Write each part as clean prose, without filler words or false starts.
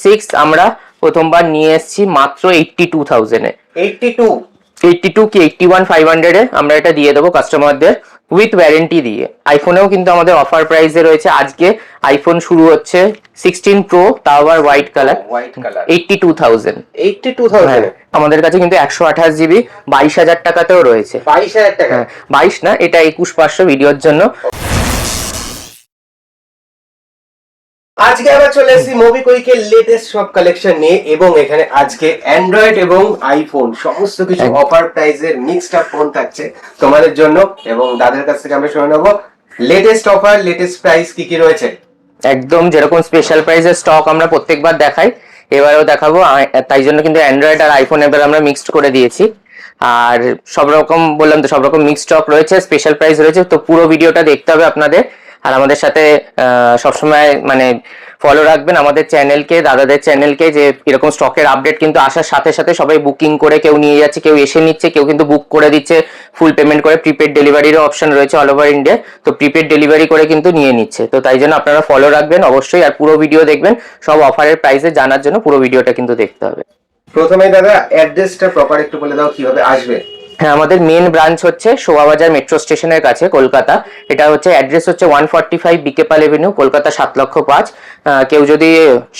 6 আমরা প্রথমবার নিয়ে এসেছি মাত্র 82,000 এ। 82 কি 81,500 এ আমরা এটা দিয়ে দেবো কাস্টমারদের উইথ ওয়ারেন্টি দিয়ে। আইফোনেও কিন্তু আমাদের অফার প্রাইসে রয়েছে। আজকে আইফোন শুরু হচ্ছে 16 প্রো, তাও আবার হোয়াইট কালার, 82,000। আমাদের কাছে কিন্তু 128 জিবি 22,000 টাকাতেও রয়েছে। 22,000 টাকা? 22 না, এটা 21,500 ভিডিওর জন্য। আজকে আবার চলে এসেছি মোবিকুইকের লেটেস্ট সব কালেকশন নিয়ে, এবং এখানে আজকে অ্যান্ড্রয়েড এবং আইফোন সমস্ত কিছু অফার প্রাইসের মিক্সড আপ ফোন থাকছে তোমাদের জন্য, এবং দাদার কাছ থেকে আমরা শুনে নেবো লেটেস্ট অফার লেটেস্ট প্রাইস কি কি রয়েছে। একদম যেরকম স্পেশাল প্রাইসের স্টক আমরা প্রত্যেকবার দেখাই, এবারেও দেখাবো। তাই জন্য কিন্তু অ্যান্ড্রয়েড আর আইফোন এবার আমরা মিক্সড করে দিয়েছি। আর সব রকম বললাম তো, সব রকম মিক্সড স্টক রয়েছে, স্পেশাল প্রাইস রয়েছে। তো পুরো ভিডিওটা দেখতে হবে আপনাদের, আর আমাদের সাথে সবসময় মানে ফলো রাখবেন আমাদের চ্যানেলকে, দাদাদের চ্যানেলকে, যে এরকম স্টকের আপডেট কিন্তু আসার সাথে সাথে সবাই বুকিং করে কেউ নিয়ে যাচ্ছে, কেউ এসে নিচ্ছে, কেউ কিন্তু বুক করে দিচ্ছে ফুল পেমেন্ট করে। প্রিপেড ডেলিভারিরও অপশন রয়েছে অল ওভার ইন্ডিয়া, তো প্রিপেড ডেলিভারি করে কিন্তু নিয়ে নিচ্ছে। তো তাই জন্য আপনারা ফলো রাখবেন অবশ্যই, আর পুরো ভিডিও দেখবেন। সব অফারের প্রাইসে জানার জন্য পুরো ভিডিওটা কিন্তু দেখতে হবে। প্রথমে দাদা অ্যাড্রেসটা প্রপার একটু বলে দাও, কিভাবে আসবে? হ্যাঁ, আমাদের মেন ব্রাঞ্চ হচ্ছে শোভাবাজার মেট্রো স্টেশনের কাছে, কলকাতা। এটা হচ্ছে অ্যাড্রেস হচ্ছে 145 বিকেপাল এভিনিউ, কলকাতা 7,05,000। কেউ যদি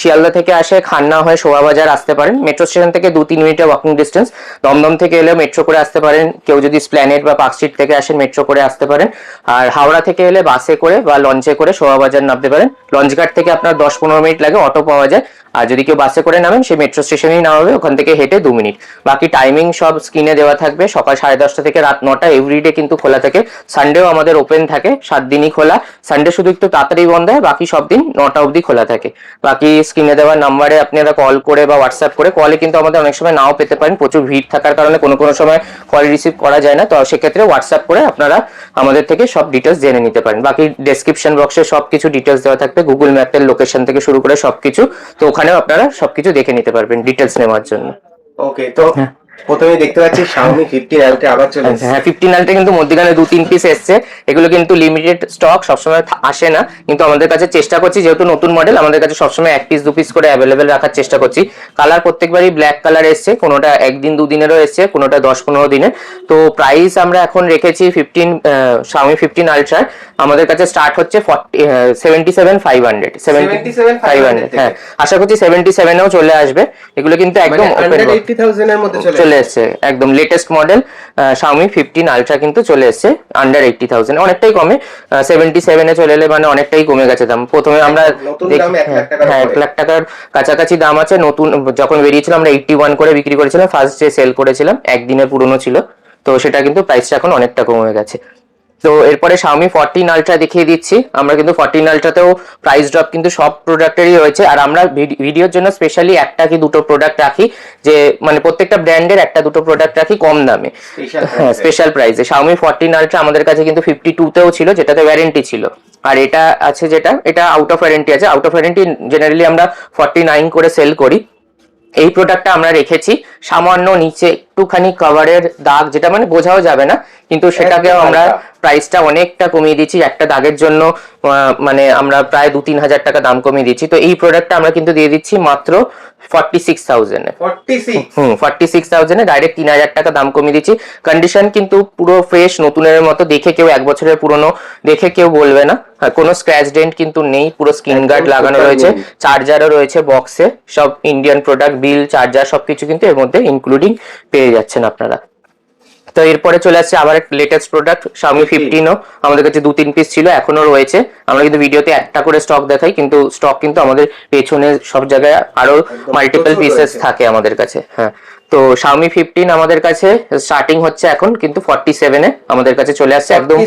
শিয়ালদা থেকে আসে, খান্না হয়ে শোভাবাজার আসতে পারেন। মেট্রো স্টেশন থেকে 2-3 মিনিটের ওয়াকিং ডিস্টেন্স। দমদম থেকে এলে মেট্রো করে আসতে পারেন। কেউ যদি স্প্ল্যানেড বা পার্ক স্ট্রিট থেকে আসেন, মেট্রো করে আসতে পারেন। আর হাওড়া থেকে এলে বাসে করে বা লঞ্চে করে শোভাবাজার নামতে পারেন। লঞ্চঘাট থেকে আপনার 10-15 মিনিট লাগে, অটো পাওয়া যায়। আর যদি কেউ বাসে করে নামেন, সে মেট্রো স্টেশনেই নামাবে, ওখান থেকে হেঁটে 2 মিনিট। বাকি টাইমিং সব স্ক্রিনে দেওয়া থাকবে। সকাল 10:30 থেকে রাত 9টা এভরিডে কিন্তু খোলা থাকে। সানডেও আমাদের ওপেন থাকে, 7 দিনই খোলা। সানডে শুধু একটু তাড়াতাড়ি বন্ধ হয়, বাকি সব দিন 9টা অবধি খোলা থাকে। বাকি স্ক্রিনে দেওয়া নাম্বারে আপনারা কল করে বা হোয়াটসঅ্যাপ করে, কলে কিন্তু আমাদের অনেক সময় নাও পেতে পারেন, প্রচুর ভিড় থাকার কারণে কোনো সময় কল রিসিভ করা যায় না। তো সেক্ষেত্রে হোয়াটসঅ্যাপ করে আপনারা আমাদের থেকে সব ডিটেলস জেনে নিতে পারেন। বাকি ডেসক্রিপশন বক্সে সবকিছু ডিটেলস দেওয়া থাকবে, গুগল ম্যাপের লোকেশন থেকে শুরু করে সবকিছু। তো ওখানেও আপনারা সবকিছু দেখে নিতে পারবেন ডিটেলস নেওয়ার জন্য। ওকে, তো প্রথমে দেখতে পাচ্ছি Xiaomi 15 Ultra আবার চলে এসেছে। হ্যাঁ, 15 Ultra কিন্তু মধ্যখানে 2-3 পিস এসছে। এগুলো কিন্তু লিমিটেড স্টক, সবসময় আসে না, কিন্তু আমাদের কাছে চেষ্টা করছি, যেহেতু নতুন মডেল, আমাদের কাছে সবসময় 1 পিস 2 পিস করে অ্যাভেলেবেল রাখার চেষ্টা করছি। কালার প্রত্যেকবারই ব্ল্যাক কালার এসছে, কোনোটা 1 দিন 2 দিনেরও এসছে, কোনোটা 10-15 দিনের। তো প্রাইস আমরা এখন রেখেছি Xiaomi 15 Ultra আমাদের কাছে স্টার্ট হচ্ছে 77,500। 77,500, হ্যাঁ। আশা করছি 77 এও চলে আসবে। এগুলো কিন্তু একদম 80,000 এর মধ্যে চলে এসছে, একদম লেটেস্ট মডেল Xiaomi 15 Ultra কিন্তু চলে এসছে আন্ডার 80,000, অনেকটাই কমে। 77 এ চলে এলে মানে অনেকটাই কমে গেছে দাম। প্রথমে আমরা হ্যাঁ 1 লাখ টাকার কাছাকাছি দাম আছে। নতুন যখন বেরিয়েছিল আমরা 81 করে বিক্রি করেছিলাম, ফার্স্ট ডে সেল করেছিলাম, একদিনের পুরনো ছিল। তো সেটা কিন্তু প্রাইসটা এখন অনেকটা কমে গেছে। তো এরপরে Xiaomi 14 Ultra দেখিয়ে দিচ্ছি। আমরা কিন্তু 14 Ultraতেও প্রাইস ড্রপ কিন্তু সব প্রোডাক্টেরই হয়েছে। আর আমরা ভিডিওর জন্য স্পেশালি একটা কি দুটো প্রোডাক্ট রাখি, যে মানে প্রত্যেকটা ব্র্যান্ডের একটা দুটো প্রোডাক্ট রাখি কম দামে, হ্যাঁ স্পেশাল প্রাইসে। Xiaomi 14 Ultra আমাদের কাছে কিন্তু 52তেও ছিল, যেটাতে ওয়ারেন্টি ছিল। আর এটা আছে এটা আউট অফ ওয়ারেন্টি আছে। আউট অফ ওয়ারেন্টি জেনারেলি আমরা 49 করে সেল করি। এই প্রোডাক্টটা আমরা রেখেছি সামান্য নিচে একটুখানি কভারের দাগ, যেটা মানে বোঝাও যাবে না, কিন্তু সেটাকেও আমরা প্রাইসটা অনেকটা কমিয়ে দিচ্ছি। একটা দাগের জন্য মানে আমরা প্রায় 2-3 হাজার টাকা দাম কমিয়ে দিচ্ছি। তো এই প্রোডাক্টটা আমরা কিন্তু দিয়ে দিচ্ছি মাত্র 46,000 এ। 46,000 এ ডাইরেক্ট 3,000 টাকা দাম কমিয়ে দিচ্ছি। কন্ডিশন কিন্তু পুরো ফ্রেশ, নতুনের মতো। দেখে কেউ 1 বছরের পুরনো দেখে কেউ বলবে না। কোনো স্ক্র্যাচ ডেন্ট কিন্তু নেই, পুরো স্ক্রিন গার্ড লাগানো রয়েছে, চার্জারও রয়েছে বক্সে। সব ইন্ডিয়ান প্রোডাক্ট, বিল, চার্জার সবকিছু কিন্তু এর মধ্যে ইনক্লুডিং পেয়ে যাচ্ছেন আপনারা। তো এরপরে চলে আসছে আবার এক লেটেস্ট প্রোডাক্ট Xiaomi 15ও আমাদের কাছে 2-3 পিস ছিল, এখনো রয়েছে। আমরা কিন্তু ভিডিওতে একটা করে স্টক দেখাই, কিন্তু স্টক কিন্তু আমাদের পেছনে সব জায়গায় আরো মাল্টিপল পিসেস থাকে আমাদের কাছে। হ্যাঁ, তো Xiaomi 15 আমাদের কাছে স্টার্টিং হচ্ছে এখন কিন্তু 47 এ আমাদের কাছে চলে আসছে, একদম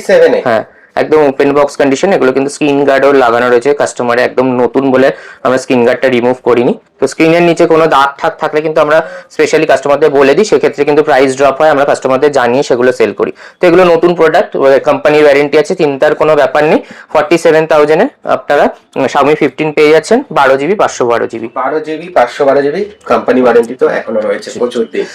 হ্যাঁ একদম ওপেন বক্স কন্ডিশন। এগুলো কিন্তু স্ক্রিন গার্ডও লাগানো রয়েছে। কাস্টমারে একদম নতুন বলে আমরা স্ক্রিন গার্ডটা রিমুভ করিনি। তো স্ক্রিনের নিচে কোনো দাগ ঠাক থাকলে কিন্তু আমরা স্পেশালি কাস্টমারদের বলে দিই, সেক্ষেত্রে কিন্তু প্রাইস ড্রপ হয়, আমরা কাস্টমারদের জানিয়ে সেগুলো সেল করি। তো এগুলো নতুন প্রোডাক্ট, কোম্পানির ওয়ারেন্টি আছে, চিন্তার কোনো ব্যাপার নেই। 47,000 এ আপনারা Xiaomi 15 পেয়ে যাচ্ছেন, 12 GB 512 GB. 12 GB 512 GB company warranty তো এখনো রয়েছে প্রচুর দিন।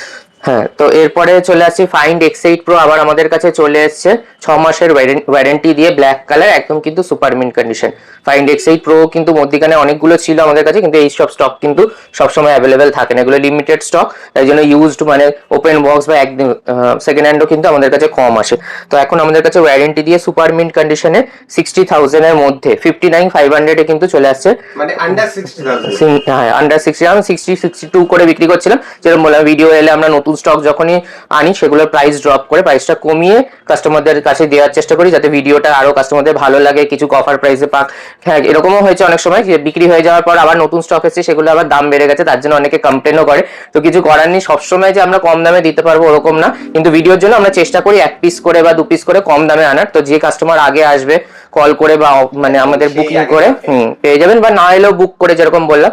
হ্যাঁ, তো এরপরে চলে আসছি ফাইন্ড X8 Pro, আবার আমাদের কাছে চলে এসছে 6 মাসের ওয়ারেন্টি দিয়ে, ব্ল্যাক কালার, একদম কিন্তু super mint condition. Find X8 Pro কিন্তু মধ্যিখানে অনেকগুলো ছিল আমাদের কাছে, কিন্তু এই সব স্টক কিন্তু সবসময় অ্যাভেলেবেল থাকে না, এগুলো লিমিটেড স্টক, তাই জন্য ইউজড মানে ওপেন বক্স বা একদম সেকেন্ড হ্যান্ডও কিন্তু আমাদের কাছে কম আসে। তো এখন আমাদের কাছে ওয়ারেন্টি দিয়ে সুপার মিন্ট কন্ডিশনে 60,000 এর মধ্যে 59,500 এ কিন্তু চলে আসছে, মানে আন্ডার 60,000। হ্যাঁ, আন্ডার 60, আমি 62 করে বিক্রি করছিলাম, যেরকম বললাম ভিডিও এলে আমরা নতুন স্টক যখনই আনি সেগুলোর প্রাইস ড্রপ করে প্রাইসটা কমিয়ে কাস্টমারদের কাছে দেওয়ার চেষ্টা করি, যাতে ভিডিওটা আরো কাস্টমারদের ভালো লাগে, কিছু অফার প্রাইসে পাক। হ্যাঁ, এরকমও হয়েছে অনেক সময় যে বিক্রি হয়ে যাওয়ার পর আবার নতুন স্টক এসেছে, সেগুলো আবার দাম বেড়ে গেছে, তার জন্য অনেকে কমপ্লেনও করে। তো কিছু করার নেই, সবসময় যে আমরা কম দামে দিতে পারবো ওরকম না, কিন্তু ভিডিওর জন্য আমরা চেষ্টা করি 1 পিস করে বা 2 পিস করে কম দামে আনার। তো যে কাস্টমার আগে আসবে কল করে বা মানে আমাদের বুকিং করে পেয়ে যাবেন, বা না এলেও বুক করে, যেরকম বললাম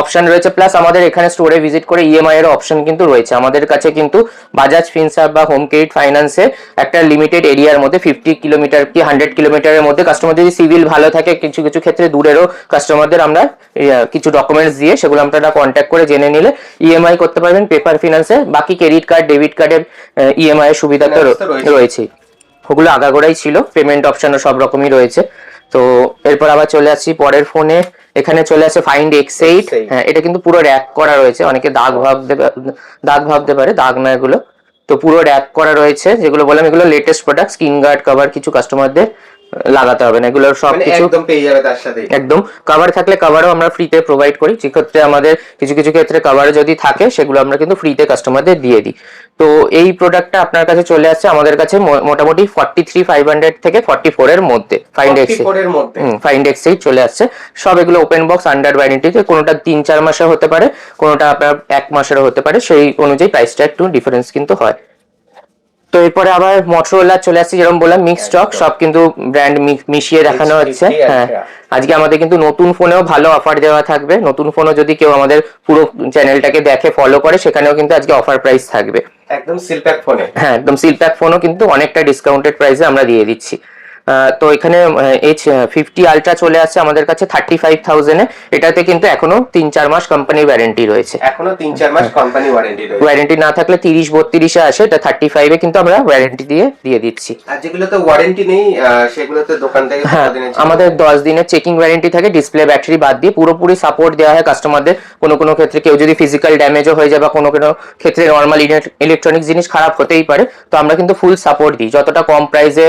অপশন রয়েছে। প্লাস আমাদের এখানে স্টোরে ভিজিট করে ইএমআই এর অপশন কিন্তু রয়েছে আমাদের কাছে, কিন্তু বাজাজ ফিনসার্ভ বা হোম ক্রেডিট ফাইন্যান্সে একটা লিমিটেড এরিয়ার মধ্যে 50 কিলোমিটার কি 100 কিলোমিটারের মধ্যে কাস্টমার যদি সিভিল ভালো থাকে, কিছু কিছু ক্ষেত্রে দূরেরও কাস্টমারদের আমরা কিছু ডকুমেন্টস দিয়ে সেগুলো আপনারা কন্ট্যাক্ট করে জেনে নিলে ইএমআই করতে পারবেন পেপার ফিনান্সে। বাকি ক্রেডিট কার্ড, ডেবিট কার্ডের ইএমআই এর সুবিধা তো রয়েছে, ওগুলো আগাগোড়াই ছিল, পেমেন্ট অপশনও সব রকমই রয়েছে। তো এরপর আবার চলে আসছি পরের ফোনে, এখানে চলে আসে ফাইন্ড X8। হ্যাঁ, এটা কিন্তু পুরো র‍্যাপ করা রয়েছে, অনেকে দাগ ভাবতে পারে, দাগ না এগুলো, তো পুরো র‍্যাপ করা রয়েছে। যেগুলো বললাম এগুলো latest product, screen guard, cover কিছু কাস্টমারদের লাগাতে হবে না, এগুলোর সব কিছু একদম পেয়ে যাবে তার সাথে। একদম কভার থাকলে কভারও আমরা ফ্রিতে প্রোভাইড করি, যে ক্ষেত্রে আমাদের কিছু কিছু ক্ষেত্রে কভার যদি থাকে সেগুলো আমরা কিন্তু ফ্রিতে কাস্টমারদের দিয়ে দিই। তো এই প্রোডাক্টটা আপনার কাছে চলে আসছে আমাদের কাছে মোটামুটি 43,500 থেকে 44 এর মধ্যে। ফাইন্ড X8 চলে আসছে, সব এগুলো ওপেন বক্স আন্ডার ওয়ারেন্টিতে, কোনোটা 3-4 মাসের হতে পারে, কোনোটা আপনার 1 মাসের হতে পারে, সেই অনুযায়ী প্রাইসটা একটু ডিফারেন্স কিন্তু হয়। তো এরপরে আবার মোটরোলা চলে আসছে, যেরকম বললাম মিক্স স্টক, সব কিন্তু ব্র্যান্ড মিশিয়ে দেখানো হচ্ছে। হ্যাঁ, আজকে আমাদের কিন্তু নতুন ফোনেও ভালো অফার দেওয়া থাকবে, নতুন ফোনও যদি কেউ আমাদের পুরো চ্যানেলটাকে দেখে ফলো করে সেখানেও কিন্তু আজকে অফার প্রাইস থাকবে, একদম সিল প্যাক ফোনে। হ্যাঁ, একদম সিল প্যাক ফোনও কিন্তু অনেকটা ডিসকাউন্টেড প্রাইসে আমরা দিয়ে দিচ্ছি। তো এখানে H50 আলট্রা চলে আসছে আমাদের কাছে 35,000 এ, এটাতে কিন্তু এখনো 3-4 মাস কোম্পানি ওয়ারেন্টি রয়েছে, এখনো 3-4 মাস কোম্পানি ওয়ারেন্টি রয়েছে। ওয়ারেন্টি না থাকলে 30-32 এ আসে, এটা 35 এ কিন্তু আমরা ওয়ারেন্টি দিয়ে দিচ্ছি। আর যেগুলোতে ওয়ারেন্টি নেই সেগুলোতে দোকান থেকে আমাদের 10 দিনের চেকিং ওয়ারেন্টি থাকে, ডিসপ্লে ব্যাটারি বাদ দিয়ে পুরোপুরি সাপোর্ট দেওয়া হয় কাস্টমারদের। কোনো কোনো ক্ষেত্রে কেউ যদি ফিজিক্যাল ড্যামেজও হয়ে যায় বা কোনো কোনো ক্ষেত্রে নর্মাল ইলেকট্রনিক জিনিস খারাপ হতেই পারে, তো আমরা কিন্তু ফুল সাপোর্ট দিই, যতটা কম প্রাইসে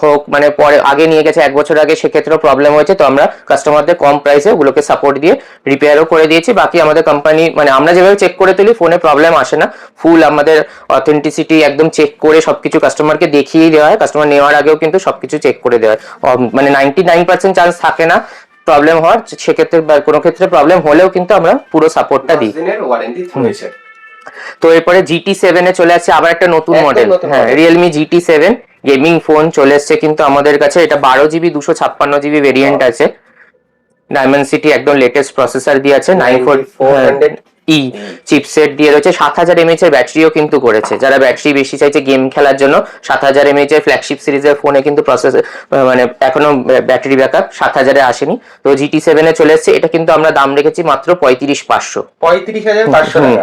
হোক, মানে পরে আগে নিয়ে গেছে 1 বছর আগে সেক্ষেত্রেও প্রবলেম হয়েছে, তো আমরা কাস্টমারদের কম প্রাইসে ওগুলোকে সাপোর্ট দিয়ে রিপেয়ারও করে দিয়েছি। বাকি আমাদের কোম্পানি মানে আমরা যেভাবে চেক করে তুলি ফোনে প্রবলেম আসে না, ফুল আমাদের অথেন্টিসিটি একদম চেক করে সবকিছু কাস্টমারকে দেখিয়ে দেওয়া হয়, কাস্টমার নেওয়ার আগেও কিন্তু সবকিছু চেক করে দেওয়া হয়, মানে 99% চান্স থাকে না প্রবলেম হওয়ার, সেক্ষেত্রে কোনো ক্ষেত্রে প্রবলেম হলেও কিন্তু আমরা পুরো সাপোর্টটা দিই। তো এরপরে GT7 এ চলে আসছে আবার একটা নতুন মডেল, হ্যাঁ, Realme GT7 গেমিং ফোন চলে এসছে কিন্তু আমাদের কাছে, এটা 12GB 256GB ভেরিয়েন্ট আছে, ডায়মেনসিটি একদম লেটেস্ট প্রসেসর দিয়ে আছে, 9400E চিপসেট দিয়ে রয়েছে, 7000 mAh এর ব্যাটারিও কিন্তু করেছে, যারা ব্যাটারি বেশি চাইছে গেম খেলার জন্য 7000 mAh এর ফ্ল্যাগশিপ সিরিজের ফোনে কিন্তু প্রসেসর মানে এখনো ব্যাটারি ব্যাকআপ 7000 এ আসেনি। তো GT7 এ চলে এসেছে, এটা কিন্তু আমরা দাম রেখেছি মাত্র 35,500।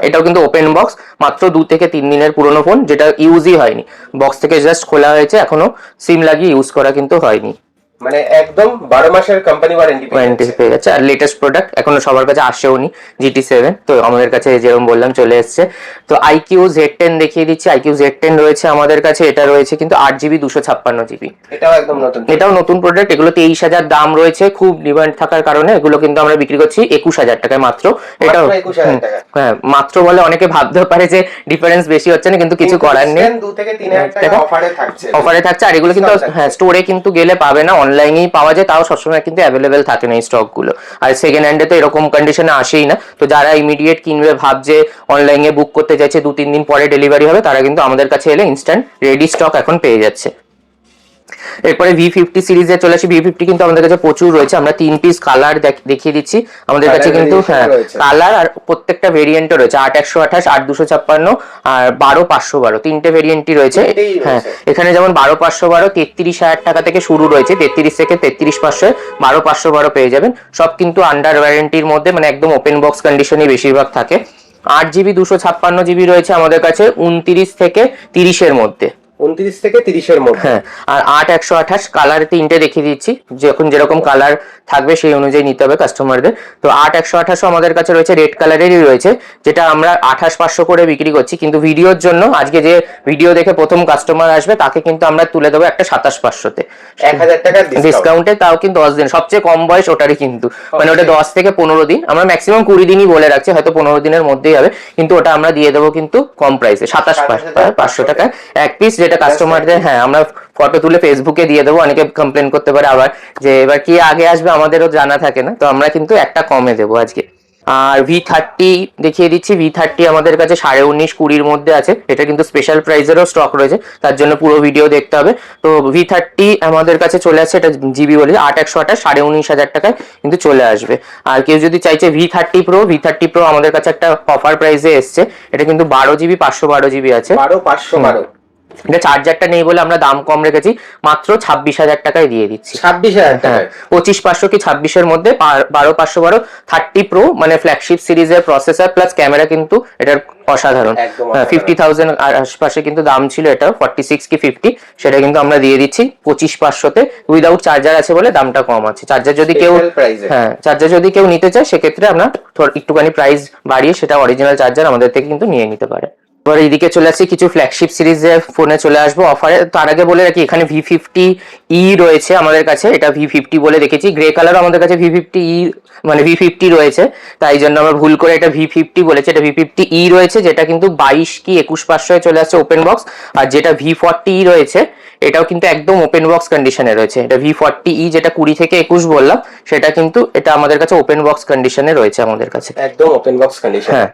এটাও কিন্তু ওপেন বক্স, মাত্র 2 থেকে 3 দিনের পুরনো ফোন, যেটা ইউজই হয়নি, বক্স থেকে জাস্ট খোলা হয়েছে, এখনো সিম লাগিয়ে ইউজ করা কিন্তু হয়নি, মানে একদম 12 মাসের কোম্পানি ওয়ারেন্টি পেয়ে যাচ্ছে। আর লেটেস্ট প্রোডাক্ট এখনো সবার কাছে আসেওনি GT7, তো আমাদের কাছে যেরকম বললাম চলে এসেছে। তো IQ Z10 দেখিয়ে দিচ্ছি, IQ Z10 রয়েছে আমাদের কাছে, এটা রয়েছে কিন্তু 8GB 256GB, এটাও একদম নতুন, এটাও নতুন প্রোডাক্ট, এগুলো 23,000 দাম রয়েছে, খুব ডিমান্ড থাকার কারণে এগুলো কিন্তু আমরা বিক্রি করছি 21,000 টাকায় মাত্র। এটাও হ্যাঁ, মাত্র বলে অনেকে ভাবতে পারে যে ডিফারেন্স বেশি হচ্ছে না, কিন্তু কিছু করার নেই, 2 থেকে 3,000 টাকা অফারে থাকছে। আর এগুলো কিন্তু হ্যাঁ স্টোরে কিন্তু গেলে পাবে না, অনলাইনেই পাওয়া যায়, তাও সবসময় কিন্তু অ্যাভেলেবেল থাকে না এই স্টক গুলো, আর সেকেন্ড হ্যান্ডে তো এরকম কন্ডিশনে আসেই না। তো যারা ইমিডিয়েট কিনবে ভাবছে, অনলাইনে বুক করতে চাইছে 2-3 দিন পরে ডেলিভারি হবে, তারা কিন্তু আমাদের কাছে এলে ইনস্ট্যান্ট রেডি স্টক এখন পেয়ে যাচ্ছে। এরপরে V50 সিরিজে চলে আসি, V50 কিন্তু আমাদের কাছে প্রচুর রয়েছে, আমরা 3 পিস কালার দেখিয়ে দিচ্ছি আমাদের কাছে কিন্তু, হ্যাঁ কালার আর প্রত্যেকটা ভেরিয়েন্টও রয়েছে, 8128, 8256 আর 12512, 3টে ভেরিয়েন্টই রয়েছে। হ্যাঁ, এখানে যেমন 12512 33,000 টাকা থেকে শুরু রয়েছে, 33 থেকে 33,500, 12512 পেয়ে যাবেন, সব কিন্তু আন্ডার ওয়ারেন্টির মধ্যে, মানে একদম ওপেন বক্স কন্ডিশনই বেশিরভাগ থাকে। 8GB 256GB রয়েছে আমাদের কাছে 29 থেকে 30-এর মধ্যে। 29 থেকে 30-এর মধ্যে। হ্যাঁ, আর 8 128 কালার 3টে দেখিয়ে দিচ্ছি, যখন যেরকম কালার থাকবে সেই অনুযায়ী নিতে হবে কাস্টমারদের। তো 8 128 আমাদের কাছে রয়েছে, রেড কালারেরই রয়েছে, যেটা আমরা 28,500 করে বিক্রি করছি, কিন্তু ভিডিওর জন্য আজকে যে ভিডিও দেখে প্রথম কাস্টমার আসবে তাকে কিন্তু আমরা তুলে দেবো একটা 27,500-তে 1000 টাকা ডিসকাউন্টে, তাও কিন্তু 10 দিন, সবচেয়ে কম বয়স ওটারই কিন্তু, মানে ওটা 10 থেকে 15 দিন, আমরা ম্যাক্সিমাম 20 দিনই বলে রাখছি, হয়তো 15 দিনের মধ্যেই হবে, কিন্তু ওটা আমরা দিয়ে দেবো কিন্তু কম প্রাইসে 27,500 টাকায় এক পিস, যেটা কাস্টমারদের, হ্যাঁ আমরা ফটো তুলে ফেসবুকে দিয়ে দেবো। অনেকে কমপ্লেন করতে পারে আবার যে এবার কি আগে আসবে, আমাদেরও জানা থাকে না, তো আমরা কিন্তু একটা কমে দেবো আজকে। আর V30 দেখিয়ে দিচ্ছি, V30 আমাদের কাছে 19,500-20-র মধ্যে আছে, এটা কিন্তু স্পেশাল প্রাইজেরও স্টক রয়েছে, তার জন্য পুরো ভিডিও দেখতে হবে। তো V30 আমাদের কাছে চলে আসছে, এটা জিবি বলে 8 128 19,500 টাকায় কিন্তু চলে আসবে। আর কেউ যদি চাইছে V30 Pro আমাদের কাছে একটা অফার প্রাইসে এসছে, এটা কিন্তু 12GB 512GB আছে। 512। এটা চার্জারটা নেই বলে আমরা দাম কম রেখেছি, মাত্র 26,000 টাকায় দিয়ে দিচ্ছি। 26,000 টাকায় 25,500 কি 26-এর মধ্যে 12,512 30 Pro, মানে ফ্ল্যাগশিপ সিরিজের প্রসেসর প্লাস ক্যামেরা কিন্তু এটার অসাধারণ। 50,000 আশপাশে কিন্তু দাম ছিল এটা, 46 কি 50, সেটা কিন্তু আমরা দিয়ে দিচ্ছি 25,500-তে, উইদাউট চার্জার আছে বলে দামটা কম আছে। চার্জার যদি কেউ, হ্যাঁ চার্জার যদি কেউ নিতে চায় সেক্ষেত্রে আমরা একটুখানি প্রাইস বাড়িয়ে সেটা অরিজিনাল চার্জার আমাদের থেকে কিন্তু নিয়ে নিতে পারে। এবার এইদিকে চলে আসছি কিছু ফ্ল্যাগশিপ সিরিজের ফোনে চলে আসবো অফারে। তার আগে বলে রাখি, এখানে V50E রয়েছে আমাদের কাছে, এটা V50 বলে দেখেছি, গ্রে কালার আমাদের কাছে V50E মানে V50 রয়েছে, তাই জন্য আমরা ভুল করে এটা V50 বলেছি, এটা V50E রয়েছে, যেটা কিন্তু 22 কি 21,500 চলে আসছে ওপেন বক্স। আর যেটা V40E রয়েছে এটাও কিন্তু একদম ওপেন বক্স কন্ডিশনে রয়েছে, এটা V40E যেটা 20 থেকে 21 বললাম, সেটা কিন্তু এটা আমাদের কাছে ওপেন বক্স কন্ডিশনে রয়েছে আমাদের কাছে, একদম ওপেন বক্স কন্ডিশন। হ্যাঁ।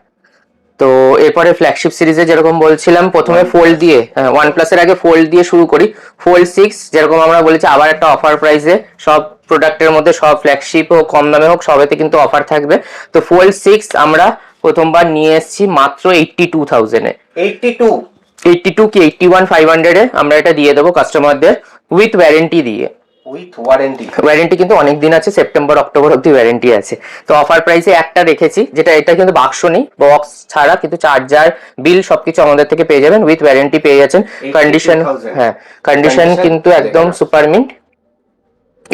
তো এরপরে ফ্ল্যাগশিপ সিরিজে যেরকম বলছিলাম, প্রথমে ফোল্ড দিয়ে, OnePlus এর আগে ফোল্ড দিয়ে শুরু করি। ফোল্ড 6 যেরকম আমরা বলেছি, আবার একটা অফার প্রাইসে, সব প্রোডাক্টের মধ্যে সব ফ্ল্যাগশিপ হোক কম দামে হোক সবেতে কিন্তু অফার থাকবে। তো ফোল্ড 6 আমরা প্রথমবার নিয়ে এসেছি মাত্র 82,000-এ, 82 কি 81,500-এ আমরা এটা দিয়ে দেবো কাস্টমারদের উইথ ওয়ারেন্টি দিয়ে। ওয়ারেন্টি কিন্তু অনেক দিন আছে, সেপ্টেম্বর অক্টোবর অব্দি ওয়ারেন্টি আছে। তো অফার প্রাইসে একটা রেখেছি, যেটা এটা কিন্তু বাক্স নেই, বক্স ছাড়া, কিন্তু চার্জার বিল সবকিছু আমাদের থেকে পেয়ে যাবেন, উইথ ওয়ারেন্টি পেয়ে যাচ্ছেন। কন্ডিশন, হ্যাঁ কন্ডিশন কিন্তু একদম সুপার মিন্ট।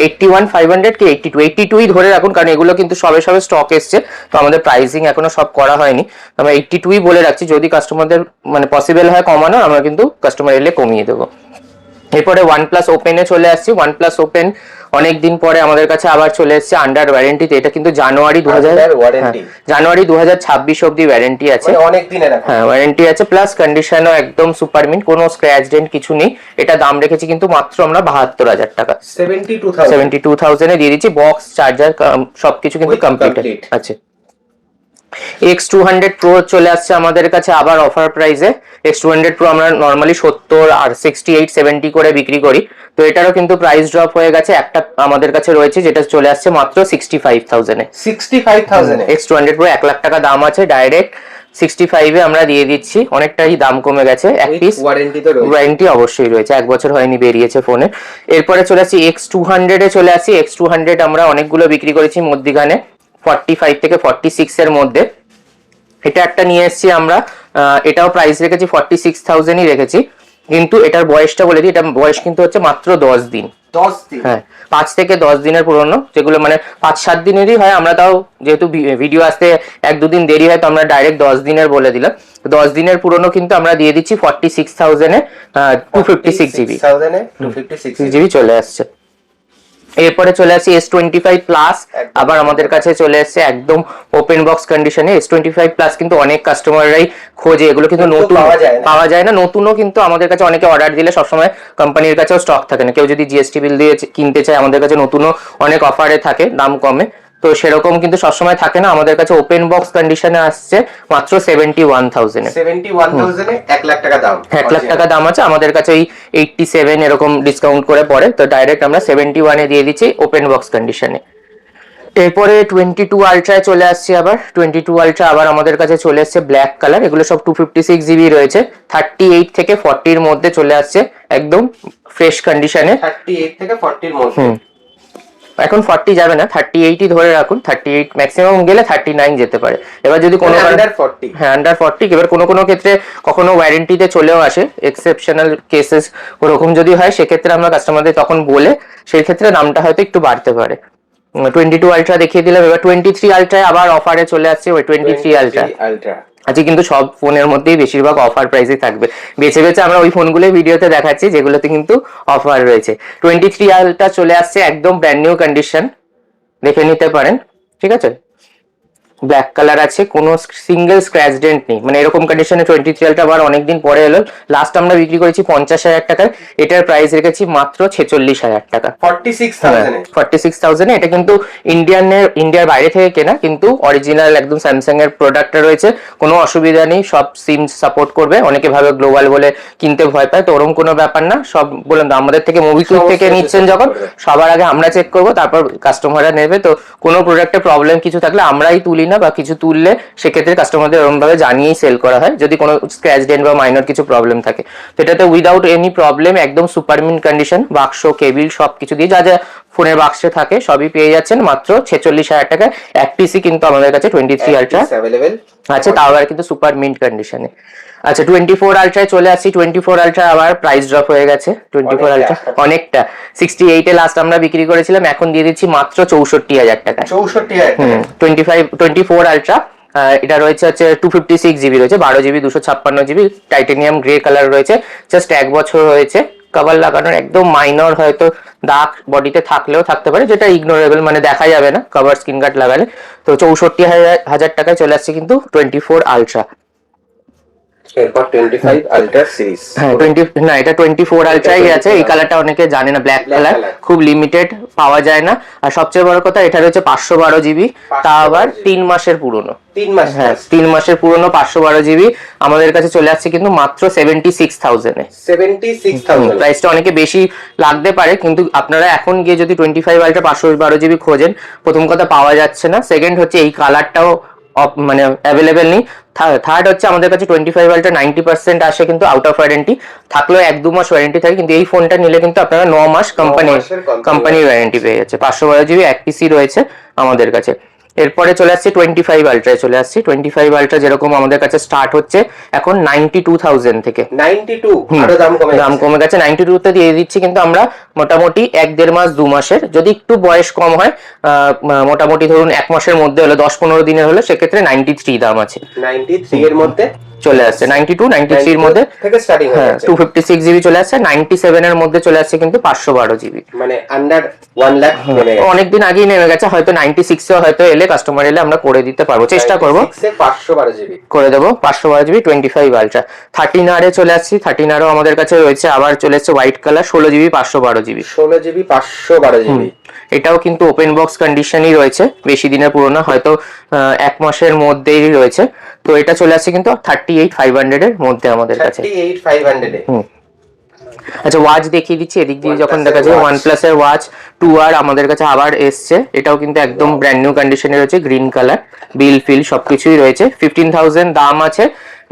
81,500 কি 82 ধরে রাখুন, কারণ এগুলো কিন্তু সবে সবে স্টক এসছে, তো আমাদের প্রাইসিং এখনো সব করা হয়নি, আমরা 82 বলে রাখছি। যদি কাস্টমারদের মানে পসিবল হয় কমানো, আমরা কিন্তু কাস্টমার এলে কমিয়ে দেবো। এরপরে OnePlus Open-এ চলে আসছি। OnePlus Open অনেকদিন পরে আমাদের কাছে আবার চলে এসেছে আন্ডার ওয়ারেন্টিতে, এটা কিন্তু জানুয়ারি 2026 অব্দি ওয়ারেন্টি আছে, অনেক দিনের, হ্যাঁ ওয়ারেন্টি আছে, প্লাস কন্ডিশনও একদম সুপার মিন্ট, কোনো স্ক্র্যাচ ডেন্ট কিছু নেই। এটা দাম রেখেছি কিন্তু মাত্র আমরা 72,000 টাকা, 72,000-এ দিয়ে দিচ্ছি, বক্স চার্জার সবকিছু কিন্তু কমপ্লিট আছে। X200 Pro চলে আসছে আমাদের কাছে আবার অফার প্রাইসে। X200 Pro আমরা নরমালি 70 আর 68 70 করে বিক্রি করি, তো এটারও কিন্তু প্রাইস ড্রপ হয়ে গেছে, একটা আমাদের কাছে রয়েছে যেটা চলে আসছে মাত্র 65,000-এ। 65,000-এ X200 Pro 1 লাখ টাকা দাম আছে, ডাইরেক্ট 65-এ আমরা দিয়ে দিচ্ছি, অনেকটাই দাম কমে গেছে। এক পিস ওয়ারেন্টি অবশ্যই রয়েছে, 1 বছর হয়নি বেরিয়েছে ফোনে। এরপরে চলে আসছি X200-এ চলে আসছি। X200 আমরা অনেকগুলো বিক্রি করেছি মধ্যিখানে 45 থেকে 46-এর মধ্যে, এটা একটা নিয়ে এসেছি আমরা, এটাও প্রাইস রেখেছি 46,000-ই রেখেছি, কিন্তু এটার বয়সটা বলে দিই, এটা বয়স কিন্তু হচ্ছে মাত্র 10 দিন, হ্যাঁ 5 থেকে 10 দিনের পুরনো, যেগুলো মানে 5-7 দিনেরই হয়, আমরা তাও যেহেতু ভিডিও আসতে 1-2 দিন দেরি হয়, তো আমরা ডাইরেক্ট 10 দিনের বলে দিলাম। 10 দিনের পুরনো কিন্তু আমরা দিয়ে দিচ্ছি 46,000-এ, 256 জিবি চলে আসছে। এরপরে চলে আসছি S25 প্লাস, আবার আমাদের কাছে চলে আসছে একদম ওপেন বক্স কন্ডিশনে। S25 প্লাস কিন্তু অনেক কাস্টমাররাই খোঁজে, এগুলো কিন্তু নতুন পাওয়া যায় না, নতুনও কিন্তু আমাদের কাছে অনেকে অর্ডার দিলে সবসময় কোম্পানির কাছেও স্টক থাকে না, কেউ যদি জিএসটি বিল দিয়ে কিনতে চায় আমাদের কাছে নতুনও অনেক অফারে থাকে দাম কমে, তো সেরকম কিন্তু সবসময় থাকে না, আমাদের কাছে ওপেন বক্স কন্ডিশনে আসছে মাত্র 71,000-এ। 71,000-এ 1 লাখ টাকা দাম, 1 লাখ টাকা দাম আছে, আমাদের কাছে এই 87 এরকম ডিসকাউন্ট করে পড়ে, তো ডাইরেক্ট আমরা 71-এ দিয়ে দিচ্ছি ওপেন বক্স কন্ডিশনে। এরপরে 22 আলট্রায় চলে আসছে আবার। 22 আলট্রা আবার আমাদের কাছে চলে আসছে ব্ল্যাক কালার, এগুলো সব 256 জিবি রয়েছে, 38 থেকে 40-এর মধ্যে চলে আসছে, একদম ফ্রেশ কন্ডিশনে, 38 থেকে 40-এর মধ্যে। এখন 40 যাবে না, 38ই ধরে রাখুন, 38 ম্যাক্সিমাম গেলে 39 যেতে পারে। এবার যদি কোনো আন্ডার 40, হ্যাঁ আন্ডার 40, এবার কোনো ক্ষেত্রে কখনো ওয়ারেন্টিতে চলেও আসে, এক্সেপশনাল কেসেস ওরকম যদি হয় সেক্ষেত্রে আমরা কাস্টমারদের তখন বলে সেই ক্ষেত্রে দামটা হয়তো একটু বাড়তে পারে। 22 আলট্রা দেখিয়ে দিলাম, এবার 23 আলট্রায় আবার অফারে চলে আসছে ওই 23 আলট্রা। আজকে কিন্তু সব ফোনের মধ্যেই বেশিরভাগ অফার প্রাইসে থাকবে, বেছে বেছে আমরা ওই ফোনগুলোই ভিডিওতে দেখাচ্ছি যেগুলোতে কিন্তু অফার রয়েছে। 23 আলট্রা চলে আসছে একদম ব্র্যান্ড নিউ কন্ডিশন, দেখে নিতে পারেন, ঠিক আছে। ব্ল্যাক কালার আছে, কোনো সিঙ্গেল স্ক্র্যাচ ডেন্ট নেই, মানে এরকম কন্ডিশনে 23 আলট্রা আবার অনেকদিন পরে এলো। লাস্ট আমরা বিক্রি করেছি 50,000 টাকার, এটার প্রাইস রেখেছি মাত্র 46,000 টাকা, 46,000। এটা কিন্তু ইন্ডিয়ার বাইরে থেকে কেনা, কিন্তু অরিজিনাল একদম স্যামসাং এর প্রোডাক্ট রয়েছে, কোনো অসুবিধা নেই, সব সিম সাপোর্ট করবে। অনেকে ভাবে গ্লোবাল বলে কিনতে ভয় পায়, তো ওরকম কোনো ব্যাপার না। সব বললাম তো, আমাদের থেকে মোবিকুইক থেকে নিচ্ছেন যখন, সবার আগে আমরা চেক করবো, তারপর কাস্টমাররা নেবে। তো কোনো প্রোডাক্টে প্রবলেম কিছু থাকলে আমরাই তুলি না, বা কিছু তুললে সেক্ষেত্রে কাস্টমারদের এরকম ভাবে জানিয়েই সেল করা হয় যদি কোনো স্ক্র্যাচ ডেন্ট বা মাইনর কিছু প্রবলেম থাকে। তো এটাতে উইদাউট এনি প্রবলেম একদম সুপারমিন কন্ডিশন, বাক্স কেবিল সবকিছু দিয়ে যা যা ফোনের বাক্সে থাকে সবই পেয়ে যাচ্ছেন মাত্র 46,000 টাকায়। এক পিসি কিন্তু আমাদের কাছে 23 আলট্রা আছে, তাও আবার কিন্তু সুপার মিন্ট কন্ডিশনে। আচ্ছা 24 আলট্রায় চলে আসছি। 24 আলট্রা আবার প্রাইস ড্রপ হয়ে গেছে। 24 আলট্রা অনেকটা 68 এ লাস্ট আমরা বিক্রি করেছিলাম, এখন দিয়ে দিচ্ছি মাত্র 64,000 টাকা। 24 আলট্রা এটা রয়েছে হচ্ছে 256 জিবি রয়েছে, 12 GB 256 GB, titanium grey colour রয়েছে, জাস্ট 1 বছর হয়েছে। কভার লাগানোর একদম মাইনর হয়তো দাগ বডিতে থাকলেও থাকতে পারে, যেটা ইগনোরেবল, মানে দেখা যাবে না কভার স্ক্রিন গার্ড লাগালে। তো 64,000 টাকায় চলে আসছে কিন্তু 24 আলট্রা। এরপর 25 আলট্রা সিরিজ, হ্যাঁ 20 না, এটা 24 আলট্রাই আছে। এই কালারটা অনেকে জানে না, ব্ল্যাক কালার খুব লিমিটেড পাওয়া যায় না। আর সবচেয়ে বড় কথা, এটা রয়েছে 512 জিবি, তা আবার 3 মাসের পুরনো। 3 মাস, হ্যাঁ 3 মাসের পুরনো 512 জিবি আমাদের কাছে চলে আসছে কিন্তু মাত্র 76,000 এ। 76,000 প্রাইসটা অনেকে বেশি লাগতে পারে, কিন্তু আপনারা এখন গিয়ে যদি 25 আলট্রা 512 জিবি খোঁজেন, প্রথম কথা পাওয়া যাচ্ছে না, সেকেন্ড হচ্ছে এই কালারটাও মানে অ্যাভেলেবেল নেই, থার্ড হচ্ছে আমাদের কাছে 25 আলট্রা 90% আসে কিন্তু আউট অফ ওয়ারেন্টি, থাকলেও 1-2 মাস ওয়ারেন্টি থাকে, কিন্তু এই ফোনটা নিলে কিন্তু আপনারা 9 মাস কোম্পানি ওয়ারেন্টি পেয়ে যাচ্ছে। 512 জিবি এক পিসি রয়েছে আমাদের কাছে। এরপরে চলে আসছে 25 আলট্রায় চলে আসছি। 25 আলট্রা যেরকম আমাদের কাছে স্টার্ট হচ্ছে এখন 92,000 থেকে। 92 আরো দাম কমে গেছে। 92 তে দিয়ে দিচ্ছি কিন্তু আমরা মোটামুটি 1-1.5 মাস 2 মাসের, যদি একটু বয়স কম হয় মোটামুটি ধরুন 1 মাসের মধ্যে হলো, 10-15 দিনের হলো, সেক্ষেত্রে 93 দাম আছে। 93 এর মধ্যে চলে আসছে, 93 এর মধ্যে থেকে স্টার্টিং হয়ে যাচ্ছে। 256 জিবি চলে আসছে, 97 এর মধ্যে চলে আসছে কিন্তু 512 জিবি, মানে আন্ডার 1 লাখ নেমে গেছে। অনেকদিন আগেই নেমে গেছে, হয়তো 96 এ হয়তো এলে কাস্টমার এলে আমরা করে দিতে পারবো, চেষ্টা করবো 512 জিবি করে দেবো। 512 জিবি 25 আলট্রা। 13 আর এ চলে আসছি। 13 আরও আমাদের কাছে রয়েছে, আবার চলে এসছে white colour, 16 GB 512 GB. 16 GB 512 GB, এটাও কিন্তু ওপেন বক্স কন্ডিশনই রয়েছে, বেশি দিনের পুরোনো, হয়তো 1 মাসের মধ্যেই রয়েছে। তো এটা চলে আসছে কিন্তু 38,500 এর মধ্যে আমাদের কাছে। 38,500 এ। আচ্ছা ওয়াচ দেখিয়ে দিচ্ছি এদিক দিয়ে, যখন দেখা যায় OnePlus এর ওয়াচ 2R আমাদের কাছে আবার এসছে, এটাও কিন্তু একদম ব্র্যান্ড নিউ কন্ডিশনে রয়েছে, গ্রিন কালার, বিল ফিল সবকিছুই রয়েছে। 15,000 দাম আছে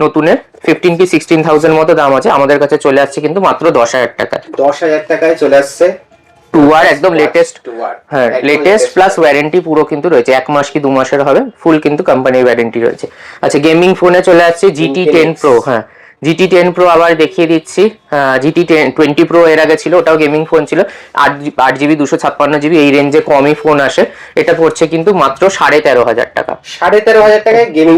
নতুনের, 15 কি 16,000 মতো দাম আছে। আমাদের কাছে চলে আসছে কিন্তু মাত্র 10,000 টাকা। 10,000 টাকায় চলে আসছে 2R একদম লেটেস্ট, হ্যাঁ লেটেস্ট প্লাস ওয়ারেন্টি পুরো কিন্তু রয়েছে, 1 মাস কি 2 মাসের হবে, ফুল কিন্তু কোম্পানির ওয়ারেন্টি রয়েছে। আচ্ছা গেমিং ফোনে চলে আসছে GT10 Pro। হ্যাঁ GT10 Pro আবার দেখিয়ে দিচ্ছি। GT20 Pro এর আগে ছিল, ওটাও গেমিং ফোন ছিল, 8 জিবি 256 জিবি, এই রেঞ্জে কমই ফোন আসে। এটা পড়ছে কিন্তু মাত্র 13,500 টাকা। 13,500 টাকায় গেমিং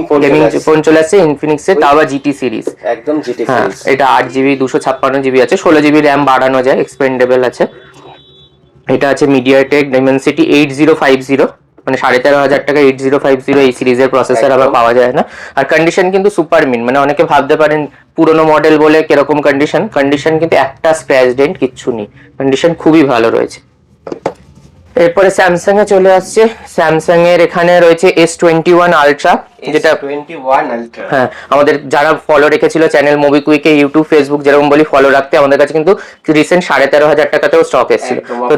ফোন চলে আসছে ইনফিনিক্স এর, তাও আবার GT সিরিজ, একদম GT সিরিজ। এটা 8 জিবি 256 জিবি আছে, 16 জিবি র্যাম বাড়ানো যায়, এক্সপেন্ডেবল আছে। এটা আছে মিডিয়াটেক ডাইমেনসিটি 8050, মানে 13,500 টাকা 8050 এই সিরিজের প্রসেসর আবার পাওয়া যায় না। আর কন্ডিশন কিন্তু সুপার মিন, মানে অনেকে ভাবতে পারেন পুরোনো মডেল বলে কিরকম কন্ডিশন কিন্তু একটা স্ক্র্যাচ ডেন্ট কিচ্ছু নেই, কন্ডিশন খুবই ভালো রয়েছে। এরপরে স্যামসাং এ চলে আসছে। স্যামসাং এর এখানে রয়েছে S21 আলট্রা, যেটা S21 Ultra। হ্যাঁ, আমাদের যারা ফলো রেখেছিল চ্যানেল মোবিকুইকে ইউটিউব ফেসবুক যেরকম বলি ফলো রাখতে, আমাদের কাছে কিন্তু রিসেন্ট 13,500 টাকাতেও স্টক এসেছিল। তো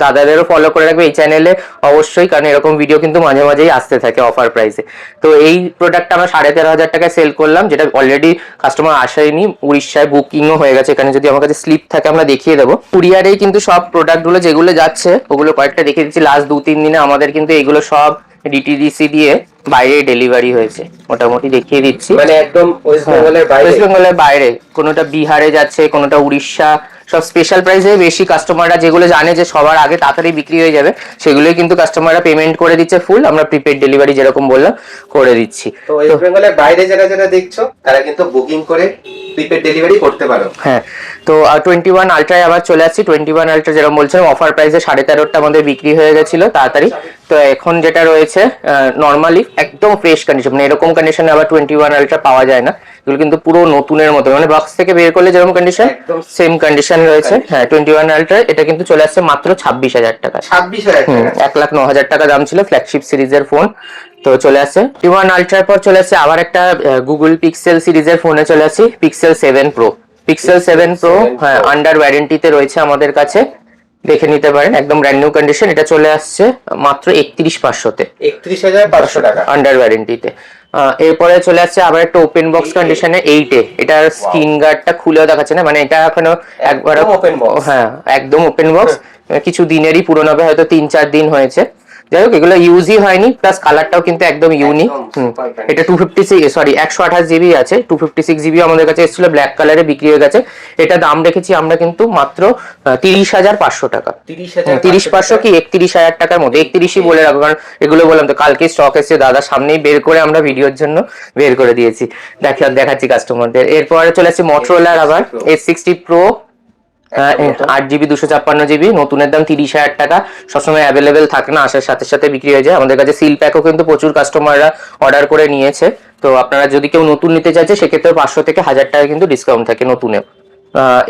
দাদাদেরও ফলো করে রাখবে এই চ্যানেলে অবশ্যই, কারণ এরকম ভিডিও কিন্তু মাঝে মাঝেই আসতে থাকে অফার প্রাইসে। তো এই প্রোডাক্টটা আমরা 13,500 টাকায় সেল করলাম, যেটা অলরেডি কাস্টমার আসেনি, উড়িষ্যায় বুকিংও হয়ে গেছে। এখানে যদি আমার কাছে স্লিপ থাকে আমরা দেখিয়ে দেবো। কুরিয়ারেই কিন্তু সব প্রোডাক্টগুলো যেগুলো যাচ্ছে ওগুলো কয়েকটা দেখিয়ে দিচ্ছি। লাস্ট 2-3 দিনে আমাদের কিন্তু এগুলো সব ডিটিডিসি দিয়ে বাইরে ডেলিভারি হয়েছে, মোটামুটি দেখিয়ে দিচ্ছি। মানে একদম ওয়েস্ট বেঙ্গলের বাইরে, কোনোটা বিহারে যাচ্ছে, কোনোটা উড়িষ্যা, সব স্পেশাল প্রাইসে বেশি। কাস্টমাররা যেগুলো জানে যে সবার আগে তাড়াতাড়ি বিক্রি হয়ে যাবে সেগুলোই কিন্তু কাস্টমাররা পেমেন্ট করে দিচ্ছে ফুল, আমরা প্রিপেড ডেলিভারি যেরকম বললাম করে দিচ্ছি। তো ওয়েস্ট বেঙ্গলের বাইরে যারা দেখছো তারা কিন্তু বুকিং করে প্রিপেড ডেলিভারি করতে পারো। হ্যাঁ, তো 21 আলট্রায় আবার চলে আসছি। 21 আলট্রা যেরকম বলছিলাম অফার প্রাইসে 13,500টা আমাদের বিক্রি হয়ে গেছিল তাড়াতাড়ি। তো এখন যেটা রয়েছে নর্মালি একদম ফ্রেশ কন্ডিশন, মানে এরকম কন্ডিশনে আবার 21 আলট্রা পাওয়া যায় না। এগুলো কিন্তু পুরো নতুনের মতো, মানে বক্স থেকে বের করলে যেরকম কন্ডিশন সেম কন্ডিশন রয়েছে। হ্যাঁ, 21 আলট্রা এটা কিন্তু চলে আসছে মাত্র 26,000 টাকা। 26,000 টাকা, 1,09,000 টাকা দাম ছিল, ফ্ল্যাগশিপ সিরিজের ফোন। তো চলে আসছে 21 আলট্রার পর চলে আসছে আবার একটা গুগল পিক্সেল সিরিজের ফোনে চলে আসছি, পিক্সেল 7 প্রো। পিক্সেল 7 প্রো হ্যাঁ আন্ডার ওয়ারেন্টিতে রয়েছে আমাদের কাছে, দেখে নিতে পারেন, একদম ব্র্যান্ড নিউ কন্ডিশন। এটা চলে আসছে মাত্র 31,500-তে, 31,500 টাকা আন্ডার ওয়ারেন্টিতে। এরপরে চলে আসছে আবার একটা ওপেন বক্স কন্ডিশনে 8-এ। এটার স্ক্রিন গার্ডটা খুলেও দেখাচ্ছে না, মানে এটা এখনো একবার ওপেন বক্স, হ্যাঁ একদম ওপেন বক্স। কিছু দিনেরই পুরনো হবে, হয়তো 3-4 দিন হয়েছে। যাই হোক, এগুলো ইউজই হয়নি, প্লাস কালারটাও কিন্তু একদম ইউনিক। এটা 128 জিবি আছে, 256 জিবি আমাদের কাছে এসেছিল, ব্ল্যাক কালারে বিক্রি হয়ে গেছে। এটা দাম রেখেছি আমরা কিন্তু মাত্র 30,500 টাকা। 30,500 কি 31,000 টাকার মধ্যে, 31ই বলে রাখবো, কারণ এগুলো বললাম তো কালকে স্টক এসেছে, দাদা সামনেই বের করে আমরা ভিডিওর জন্য বের করে দিয়েছি, দেখাচ্ছি কাস্টমারদের। এরপরে চলে আসছে মোটরোলার আবার S60 প্রো, 8GB 256GB, নতুনের দাম 30,000 টাকা। সবসময় অ্যাভেলেবেল থাকে না, আসার সাথে সাথে বিক্রি হয়ে যায়। আমাদের কাছে সিল প্যাকও কিন্তু প্রচুর কাস্টমাররা অর্ডার করে নিয়েছে। তো আপনারা যদি কেউ নতুন নিতে চাইছে সেক্ষেত্রে 500 থেকে 1,000 টাকা কিন্তু ডিসকাউন্ট থাকে নতুনেও।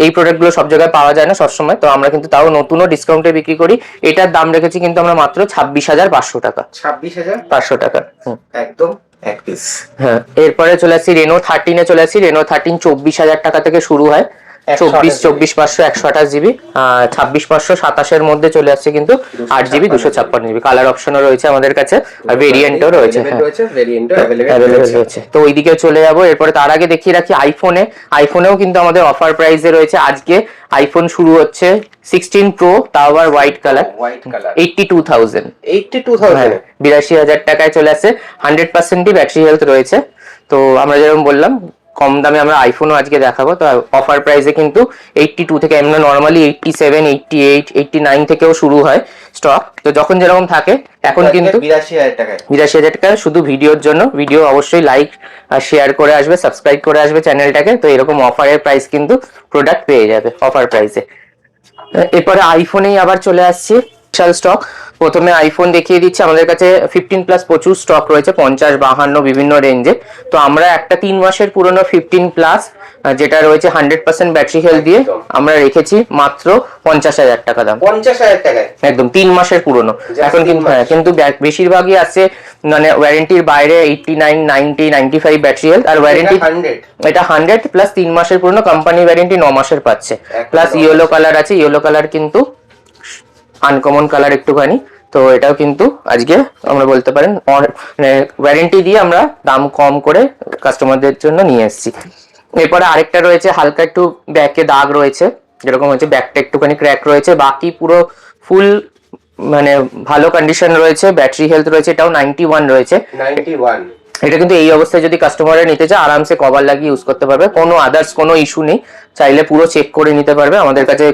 এই প্রোডাক্টগুলো সব জায়গায় পাওয়া যায় না সবসময়, তো আমরা কিন্তু তাও নতুনও ডিসকাউন্টে বিক্রি করি। এটার দাম রেখেছি কিন্তু আমরা মাত্র 26,500 টাকা। 26,500 টাকা একদম এক পিস। হ্যাঁ, এরপরে চলে আসছি রেনো 13-এ চলে আসছি। রেনো 13 24,000 টাকা থেকে শুরু হয়, 24,500 128GB, 26,527-এর মধ্যে চলে আসছে কিন্তু 8GB 256GB। কালার অপশনও রয়েছে আমাদের কাছে, আর ভেরিয়েন্টও রয়েছে, তো ওইদিকে চলে যাবো। এরপরে তার আগে দেখিয়ে রাখি আইফোনেও কিন্তু আমাদের অফার প্রাইসে রয়েছে। আজকে আইফোন শুরু হচ্ছে 16 প্রো, তাও আবার হোয়াইট কালার, 82,000 82,000 টাকায় চলে আসছে। 100%ই ব্যাটারি হেলথ রয়েছে। তো আমরা যেরকম বললাম কম দামে আমরা আইফোনও আজকে দেখাবো। তো অফার প্রাইসে কিন্তু 82 থেকে, এমনি নর্মালি 87, 88, 89 থেকেও শুরু হয় স্টক। তো যখন যেরকম থাকে, এখন কিন্তু 82,000 টাকা শুধু ভিডিওর জন্য। ভিডিও অবশ্যই লাইক আর শেয়ার করে আসবে, সাবস্ক্রাইব করে আসবে চ্যানেলটাকে। তো এরকম অফারের প্রাইস কিন্তু প্রোডাক্ট পেয়ে যাবে অফার প্রাইসে। এরপরে আইফোনেই আবার চলে আসছি বিশাল স্টক। প্রথমে আইফোন দেখিয়ে দিচ্ছি, আমাদের কাছে 15 প্লাস প্রচুর স্টক রয়েছে, 50, 52 বিভিন্ন রেঞ্জে। তো আমরা একটা 3 মাসের পুরনো 15 প্লাস যেটা রয়েছে 100% ব্যাটারি হেলথ দিয়ে আমরা রেখেছি মাত্র 50,000 টাকা দাম। 50,000 টাকায় একদম 3 মাসের পুরনো। এখন কিন্তু কিন্তু বেশিরভাগই আছে মানে ওয়ারেন্টির বাইরে 89, 90, 95 ব্যাটারি হেলথ, আর ওয়ারেন্টি এটা 100 প্লাস 3 মাসের পুরনো, কোম্পানি ওয়ারেন্টি 9 মাসের পাচ্ছে। প্লাস ইয়েলো কালার আছে, ইয়েলো কালার কিন্তু আনকমন কালার একটুখানি। তো এটাও কিন্তু আজকে আমরা বলতে পারেন ওয়ারেন্টি দিয়ে আমরা দাম কম করে কাস্টমারদের জন্য নিয়ে এসেছি। এরপরে আরেকটা রয়েছে হালকা একটু ব্যাকে দাগ রয়েছে, যেরকম হচ্ছে ব্যাকটা একটুখানি ক্র্যাক রয়েছে, বাকি পুরো ফুল মানে ভালো কন্ডিশন রয়েছে, ব্যাটারি হেলথ রয়েছে, এটাও 91 রয়েছে। 91 এটা কিন্তু এই অবস্থায় যদি কাস্টমাররা নিতে চায় আরামসে কভার লাগিয়ে ইউজ করতে পারবে, কোনো আদার্স কোনো ইস্যু নেই, চাইলে পুরো চেক করে নিতে পারবে। আমাদের কাছে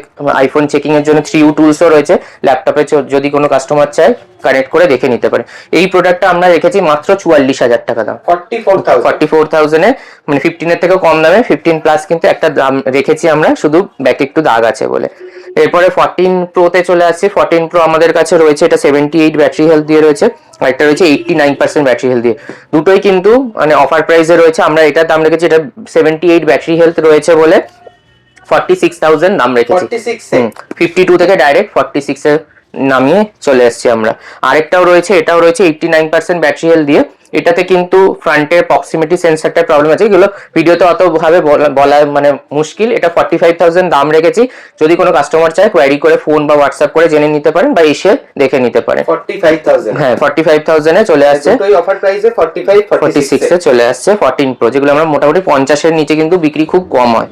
আইফোন চেকিং এর জন্য 3U টুলসও রয়েছে, ল্যাপটপে যদি কোনো কাস্টমার চায় কানেক্ট করে দেখে নিতে পারে। এই প্রোডাক্টটা আমরা রেখেছি মাত্র 44,000 টাকা দাম, 44,000-এ, মানে 15 এর থেকেও কম দামে। 15 প্লাস কিন্তু একটা দাম রেখেছি আমরা, শুধু ব্যাকে একটু দাগ আছে বলে। এরপরে 14 প্রোতে চলে আসছি। 14 প্রো আমাদের কাছে রয়েছে, এটা 78 ব্যাটারি হেলথ দিয়ে রয়েছে, আর একটা রয়েছে 89% ব্যাটারি হেলথ দিয়ে। দুটোই কিন্তু মানে অফার প্রাইসে রয়েছে। আমরা এটার দাম রেখেছি, এটা 78 ব্যাটারি হেলথ রয়েছে বলে 46,000 দাম রেখেছি। 52 থেকে ডাইরেক্ট 46 এ নামিয়ে চলে এসেছি আমরা। আরেকটাও রয়েছে, এটাও রয়েছে 89% ব্যাটারি হেলথ দিয়ে, এটাতে কিন্তু ফ্রন্টের প্রক্সিমিটি সেন্সরটার প্রবলেম আছে, এগুলো ভিডিওতে অত ভাবে বলা মানে মুশকিল। এটা 45,000 দাম রেখেছি, যদি কোনো কাস্টমার চায় কোয়ারি করে ফোন বা হোয়াটসঅ্যাপ করে জেনে নিতে পারেন বা এসে দেখে নিতে পারেন। 45,000 হ্যাঁ 45,000 এ চলে আসছে, দুটোই অফার প্রাইসে 45 46 এ চলে আসছে 14 প্রো, যেগুলো আমরা মোটামুটি 50 এর নিচে কিন্তু বিক্রি খুব কম হয়।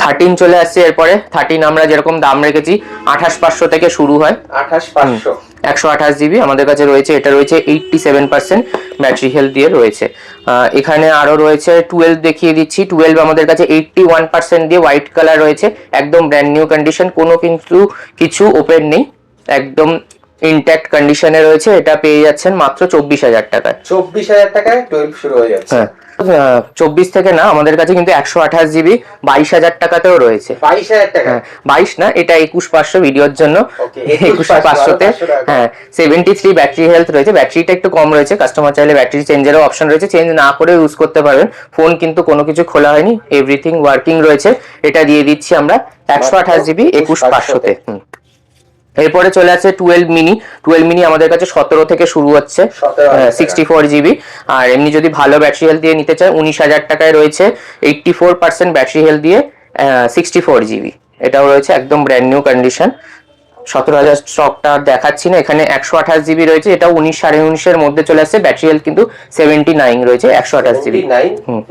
13 চলে আসছে এরপরে। 13 আমরা যেরকম দাম রেখেছি 28,500 থেকে শুরু হয়। 28,500 128 জিবি আমাদের কাছে রয়েছে। এটা রয়েছে 87% ব্যাটারি হেলথ দিয়ে রয়েছে। এখানে আরো রয়েছে 12 দেখিয়ে দিচ্ছি। 12 আমাদের কাছে 81% দিয়ে হোয়াইট কালার রয়েছে, একদম ব্র্যান্ড নিউ কন্ডিশন, কোনো কিন্তু কিছু ওপেন নেই, একদম ইনট্যাক্ট কন্ডিশনে রয়েছে। এটা পেয়ে যাচ্ছেন মাত্র 24,000 টাকায়। 24,000 টাকায় 12 শুরু হয়ে যাচ্ছে। হ্যাঁ 24 থেকে না, আমাদের কাছে কিন্তু 128 জিবি 22,000 টাকাতেও রয়েছে। 22,000 টাকা? 22 না, এটা 21,500 ভিডিওর জন্য। 21,500তে হ্যাঁ 73 ব্যাটারি হেলথ রয়েছে। ব্যাটারিটা একটু কম রয়েছে, কাস্টমার চাইলে ব্যাটারি চেঞ্জেরও অপশন রয়েছে, চেঞ্জ না করে ইউজ করতে পারবেন। ফোন কিন্তু কোনো কিছু খোলা হয়নি, এভরিথিং ওয়ার্কিং রয়েছে। এটা দিয়ে দিচ্ছি আমরা 128 জিবি 21,500তে। এরপরে চলে আসছে 12 মিনি। 12 মিনি আমাদের কাছে 17 থেকে শুরু হচ্ছে, 64 জিবি। আর এমনি যদি ভালো ব্যাটারি হেলথ দিয়ে নিতে চায় 19,000 টাকায় রয়েছে 84% ব্যাটারি হেলথ দিয়ে 64 জিবি। এটাও রয়েছে একদম ব্র্যান্ড নিউ কন্ডিশন। 17,000 স্টকটা দেখাচ্ছি না, এখানে 128 জিবি রয়েছে, এটা 19 19.5 এর মধ্যে চলে আসছে। ব্যাটারি হেলথ কিন্তু 79 রয়েছে 128 জিবি।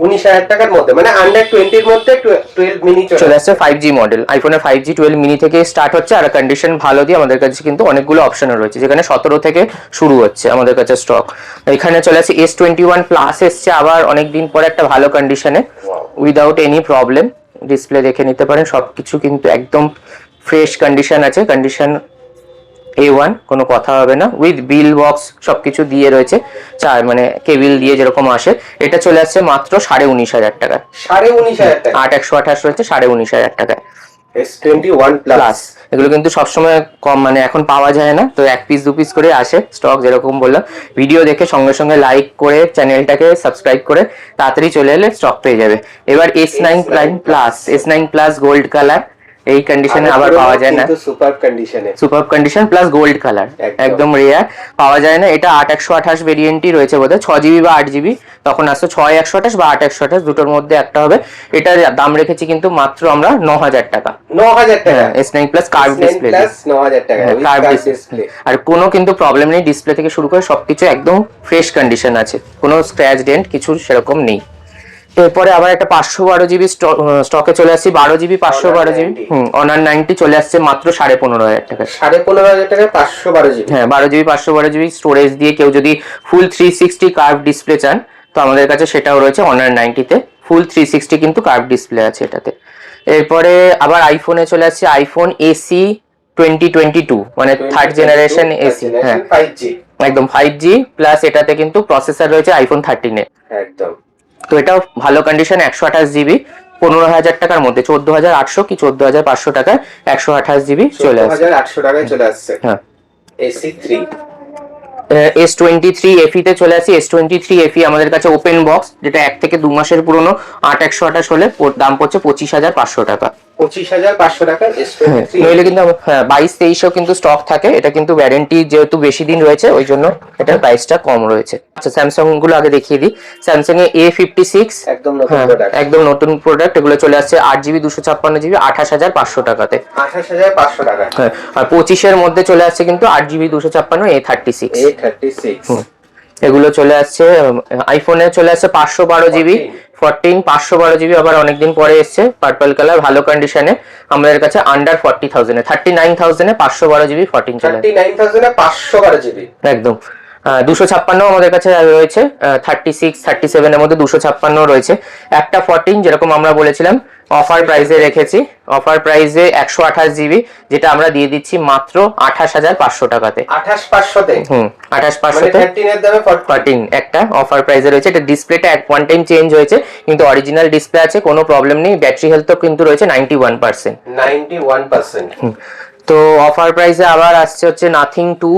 19,000 টাকার মধ্যে, মানে আন্ডার 20 এর মধ্যে 12 মিনি চলে আসছে। 5G মডেল আইফোনের 5G 12 মিনি থেকে স্টার্ট হচ্ছে, আর কন্ডিশন ভালো দিয়ে আমাদের কাছে কিন্তু অনেকগুলো অপশনও রয়েছে, যেখানে 17 থেকে শুরু হচ্ছে আমাদের কাছে স্টক। এখানে চলে আসছে S21 প্লাস এসছে আবার অনেকদিন পরে একটা ভালো কন্ডিশনে, উইদাউট এনি প্রবলেম। ডিসপ্লে দেখে নিতে পারেন, সবকিছু কিন্তু একদম ফ্রেশ কন্ডিশন আছে, কন্ডিশন A1, কোনো কথা হবে না। উইথ বিল বক্স সবকিছু দিয়ে রয়েছে, মানে কেবিল দিয়ে যেরকম আসে। এটা চলে আসছে মাত্র 19,500 টাকা। 19,500 টাকা? 8,128 রয়েছে 19,500 টাকায়। S21 প্লাস এগুলো কিন্তু সবসময় কম, মানে এখন পাওয়া যায় না, তো এক পিস দু পিস করে আসে স্টক। যেরকম বললাম, ভিডিও দেখে সঙ্গে সঙ্গে লাইক করে চ্যানেলটাকে সাবস্ক্রাইব করে তাড়াতাড়ি চলে এলে স্টক পেয়ে যাবে। এবার S9 plus, S9 plus gold colour, এই কন্ডিশনে আবার পাওয়া যায় না, সুপার কন্ডিশনে, super condition plus gold colour, একদম রেয়ার, পাওয়া যায় না। এটা 8,128 ভেরিয়েন্টই রয়েছে বোধহয়, 6 জিবি বা 8 জিবি, তখন আসছে 6,128 বা 8,128, দুটোর মধ্যে একটা হবে। এটার দাম রেখেছি কিন্তু মাত্র আমরা 9,000 টাকা। 9,000 টাকা S9 প্লাস কার্ভ ডিসপ্লে, 9,000 টাকা কার্ভ ডিসপ্লে। আর কোনো কিন্তু প্রবলেম নেই, ডিসপ্লে থেকে শুরু করে সবকিছু একদম ফ্রেশ কন্ডিশন আছে, কোনো স্ক্র্যাচ ডেন্ট কিছু সেরকম নেই। এরপরে আবার একটা 512 জিবি স্টকে চলে আসছে, 12 জিবি 512 জিবি অনার 90 চলে আসছে মাত্র 15,500 টাকা। 15,500 টাকা 512 জিবি? হ্যাঁ 12 জিবি 512 জিবি স্টোরেজ দিয়ে কেউ যদি ফুল 360 কার্ভ ডিসপ্লে চান, তো আমাদের কাছে সেটাও রয়েছে অনার 90-তে। ফুল 360 কিন্তু কার্ভ ডিসপ্লে আছে এটাতে। এরপরে আবার আইফোনে চলে আসছে আইফোন এসি 2022, মানে থার্ড জেনারেশন এসি। হ্যাঁ 5G, একদম 5G প্লাস। এটাতে কিন্তু প্রসেসর রয়েছে আইফোন 13 এর একদম। তো এটাও ভালো কন্ডিশন, 128 জিবি 15,000 টাকার মধ্যে, 14,800 কি 14,500 টাকায় 128 জিবি চলে আসছে, 14,800 টাকায় চলে আসছে। হ্যাঁ AC3 S23 FE তে চলে আসি। S23 FE আমাদের কাছে ওপেন বক্স, যেটা 1 থেকে 2 মাসের পুরনো, 8,128 হলে দাম পড়ছে 25,500 টাকা। 25,500 টাকা S23। নইলে কিন্তু 22-23-ও কিন্তু স্টক থাকে, এটা কিন্তু ওয়ারেন্টি যেহেতু বেশি দিন রয়েছে ওই জন্য এটার প্রাইসটা কম রয়েছে। আচ্ছা স্যামসাং গুলো আগে দেখিয়ে দিই। স্যামসাং এ A56 একদম নতুন প্রোডাক্ট, একদম নতুন প্রোডাক্ট। এগুলো চলে আসছে 8GB 256 জিবি 28,500 টাকাতে। 28,500 টাকা। হ্যাঁ আর 25-এর মধ্যে চলে আসছে কিন্তু 8GB 256 A36। এগুলো চলে আসছে। আইফোনে চলে আসছে 512 জিবি 14, 512 জিবি আবার অনেকদিন পরে এসছে, পার্পল কালার, ভালো কন্ডিশনে। আমাদের কাছে আন্ডার 40,000 এ 39,000 এ 512 জিবি 14 চলে আসছে। 39,000 এ 512 জিবি একদম। 256 আমাদের কাছে রয়েছে, 36 37 এর মধ্যে 256 রয়েছে। একটা 14 যেরকম আমরা বলেছিলাম অফার প্রাইসে রেখেছি, অফার প্রাইসে 128 জিবি, যেটা আমরা দিয়ে দিচ্ছি মাত্র 28,500 টাকাতে। 28,500-তে? 28,500-তে 13 এর দামে 14 একটা অফার প্রাইসে রয়েছে। এটা ডিসপ্লেটা এক ওয়ান টাইম চেঞ্জ হয়েছে, কিন্তু অরিজিনাল ডিসপ্লে আছে, কোনো প্রবলেম নেই। ব্যাটারি হেলথও কিন্তু রয়েছে 91%। 91%। তো অফার প্রাইসে আবার আসছে হচ্ছে নাথিং টু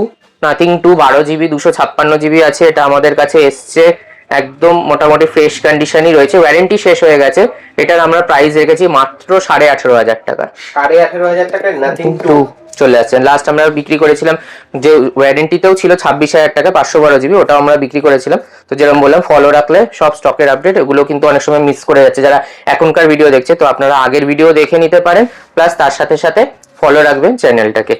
12 জিবি 256 জিবি আছে, এটা আমাদের কাছে এসছে একদম মোটামুটি ফ্রেশ কন্ডিশনই রয়েছে, ওয়ারেন্টি শেষ হয়ে গেছে। এটার আমরা প্রাইস রেখেছি মাত্র 18,500 টাকা। 18,500 টাকায় নাথিং টু চলে আসছে। লাস্ট আমরা বিক্রি করেছিলাম যে ওয়ারেন্টিতেও ছিল 26,000 টাকা 512 জিবি, ওটাও আমরা বিক্রি করেছিলাম। তো যেরকম বললাম ফলো রাখলে সব স্টকের আপডেট এগুলো কিন্তু অনেক সময় মিস করে যাচ্ছে যারা এখনকার ভিডিও দেখছে, তো আপনারা আগের ভিডিও দেখে নিতে পারেন, প্লাস তার সাথে সাথে ফলো রাখবেন চ্যানেলটাকে।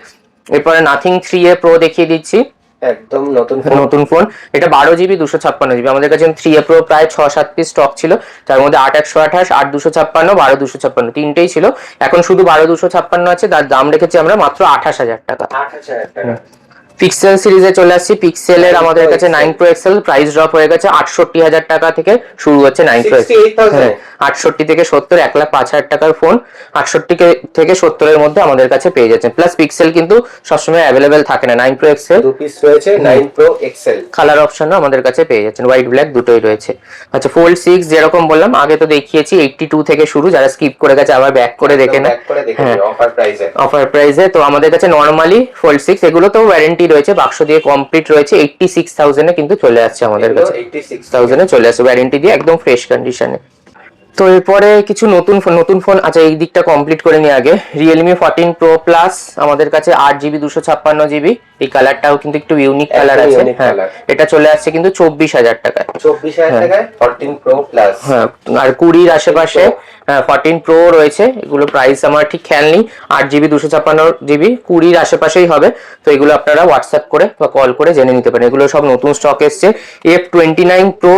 এরপরে নাথিং 3A প্রো দেখিয়ে দিচ্ছি, একদম নতুন ফোন। এটা 12 জিবি 256 জিবি, আমাদের কাছে 3A প্রো প্রায় 6-7 পিস স্টক ছিল, তার মধ্যে 8/128, 8/256, 12/256 তিনটেই ছিল। এখন শুধু 12/256 আছে, তার দাম রেখেছি আমরা মাত্র 28,000 টাকা। 28,000 টাকা। পিক্সেল সিরিজে চলে আসছি। পিক্সেলের আমাদের কাছে 9 Pro XL প্রাইস ড্রপ হয়ে গেছে, 68,000 টাকা থেকে শুরু হচ্ছে 9 Pro XL। 68 থেকে 70, 1,05,000 টাকার ফোন 68 থেকে 70 এর মধ্যে আমাদের কাছে পেয়ে যাচ্ছেন। প্লাস পিক্সেল কিন্তু সবসময় অ্যাভেলেবেল থাকে না, 9 Pro XL 2 পিস রয়েছে 9 Pro XL। কালার অপশনও আমাদের কাছে পেয়ে যাচ্ছেন, হোয়াইট ব্ল্যাক দুটোই রয়েছে। আচ্ছা, ফোল্ড 6 যেরকম বললাম আগে তো দেখিয়েছি 82 থেকে শুরু, যারা স্কিপ করে গেছে আবার ব্যাক করে দেখে না, অফার প্রাইসে। তো আমাদের কাছে নরমালি ফোল্ড 6 এগুলো তো ওয়ারেন্টি রয়েছে, বাক্স দিয়ে কমপ্লিট রয়েছে, 86,000 এ কিন্তু চলে আসছে আমাদের কাছে, 86,000 এ চলে আসছে ওয়ারেন্টি দিয়ে, একদম ফ্রেশ কন্ডিশনে। তো এরপরে কিছু নতুন ফোন। আচ্ছা, এই দিকটা কমপ্লিট করে নিয়ে আগে Realme 14 Pro Plus আমাদের কাছে 8GB 256GB, এই কালারটাও কিন্তু একটু ইউনিক কালার আছে। হ্যাঁ, এটা চলে আসছে কিন্তু 24,000 টাকায়। 24,000 টাকায় 14 Pro Plus। হ্যাঁ, আর 20 আশেপাশে 14 Pro রয়েছে, এগুলো প্রাইস আমার ঠিক খেয়াল নেই, 8GB 256GB 20 আশেপাশেই হবে। তো এগুলো আপনারা হোয়াটসঅ্যাপ করে বা কল করে জেনে নিতে পারেন, এগুলো সব নতুন স্টক এসছে। F29 Pro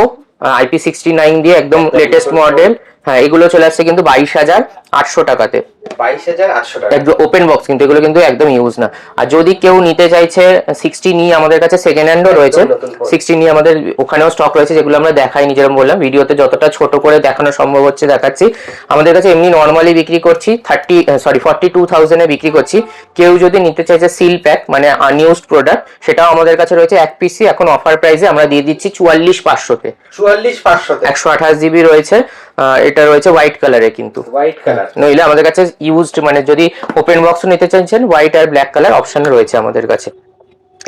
IP69 দিয়ে একদম লেটেস্ট মডেল। হ্যাঁ, এগুলো চলে আসছে কিন্তু 22,800 টাকাতে, 22,800 টাকা একদম ওপেন বক্স, কিন্তু এগুলো কিন্তু একদম ইউজ না। আর যদি কেউ নিতে চাইছে 60 নিয়ে আমাদের কাছে সেকেন্ড হ্যান্ডও রয়েছে, 60 নিয়ে আমাদের ওখানেও স্টক রয়েছে, যেগুলো আমরা দেখাইনি, যেরকম বললাম ভিডিওতে যতটা ছোট করে দেখানো সম্ভব হচ্ছে দেখাচ্ছি। আমাদের কাছে এমনি নর্মালি বিক্রি করছি 42,000 এ বিক্রি করছি। কেউ যদি নিতে চাইছে সিল প্যাক মানে আনইউজড প্রোডাক্ট, সেটাও আমাদের কাছে রয়েছে এক পিসি, এখন অফার প্রাইসে আমরা দিয়ে দিচ্ছি 44,500-তে। 44,500 128GB রয়েছে, এটা রয়েছে হোয়াইট কালারে, কিন্তু হোয়াইট কালার নইলে আমাদের কাছে ইউজড মানে যদি ওপেন বক্স নিতে চাইছেন হোয়াইট আর ব্ল্যাক কালার অপশন রয়েছে আমাদের কাছে।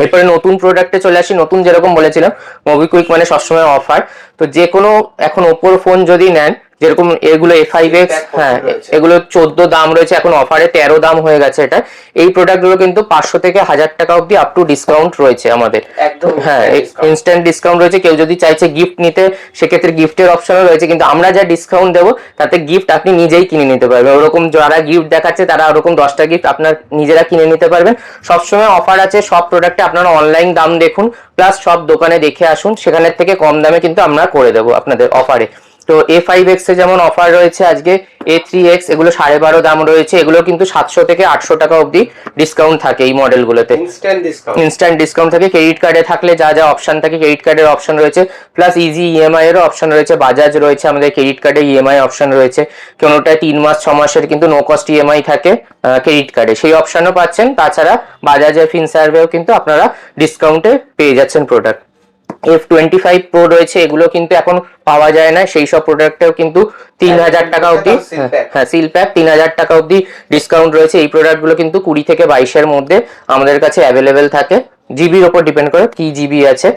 এরপরে নতুন প্রোডাক্টে চলে আসি। নতুন যেরকম বলেছিলাম মোবিকুইক মানে সবসময় অফার, তো যে কোনো এখন ওপোর ফোন যদি নেন, যেরকম এগুলো A5X, হ্যাঁ এগুলো 14 দাম রয়েছে, এখন অফারে 13 দাম হয়ে গেছে এটা। এই প্রোডাক্টগুলো কিন্তু 500 থেকে 1000 টাকা অবধি আপ টু ডিসকাউন্ট রয়েছে আমাদের, একদম হ্যাঁ ইনস্ট্যান্ট ডিসকাউন্ট রয়েছে। কেউ যদি চাইছে গিফট নিতে সেক্ষেত্রে গিফটের অপশনও রয়েছে, কিন্তু আমরা যা ডিসকাউন্ট দেবো তাতে গিফট আপনি নিজেই কিনে নিতে পারবেন। ওরকম যারা গিফট দেখাচ্ছে তারা ওরকম 10টা গিফট আপনার নিজেরা কিনে নিতে পারবেন। সবসময় অফার আছে সব প্রোডাক্টে, আপনারা অনলাইন দাম দেখুন প্লাস সব দোকানে দেখে আসুন, সেখানের থেকে কম দামে কিন্তু আমরা করে দেবো আপনাদের অফারে। তো A5X এ যেমন অফার রয়েছে আজকে, A3X এগুলো 12.5 দাম রয়েছে, এগুলো কিন্তু 700 থেকে 800 টাকা অবধি ডিসকাউন্ট থাকে এই মডেলগুলোতে, ইনস্ট্যান্ট ডিসকাউন্ট থাকে। ক্রেডিট কার্ডে থাকলে যা যা অপশন থাকে ক্রেডিট কার্ডের অপশন রয়েছে, প্লাস ইজি ইএমআই এরও অপশন রয়েছে, বাজাজ রয়েছে আমাদের ক্রেডিট কার্ডে ইএমআই অপশন রয়েছে, কোনোটায় 3 মাস 6 মাসের কিন্তু নো কস্ট ইএমআই থাকে ক্রেডিট কার্ডে, সেই অপশনও পাচ্ছেন। তাছাড়া বাজাজের ফিনসার্ভেও কিন্তু আপনারা ডিসকাউন্টে পেয়ে যাচ্ছেন প্রোডাক্ট। F25 Pro রয়েছে, এগুলো কিন্তু এখন পাওয়া যায় না, সেই সব প্রোডাক্টেও কিন্তু 3,000 টাকা অবধি, হ্যাঁ সিল প্যাক 3,000 টাকা অবধি ডিসকাউন্ট রয়েছে। এই প্রোডাক্টগুলো কিন্তু 20 থেকে 22 এর মধ্যে আমাদের কাছে অ্যাভেলেবেল থাকে, জিবির ওপর ডিপেন্ড করে কি জিবি আছে।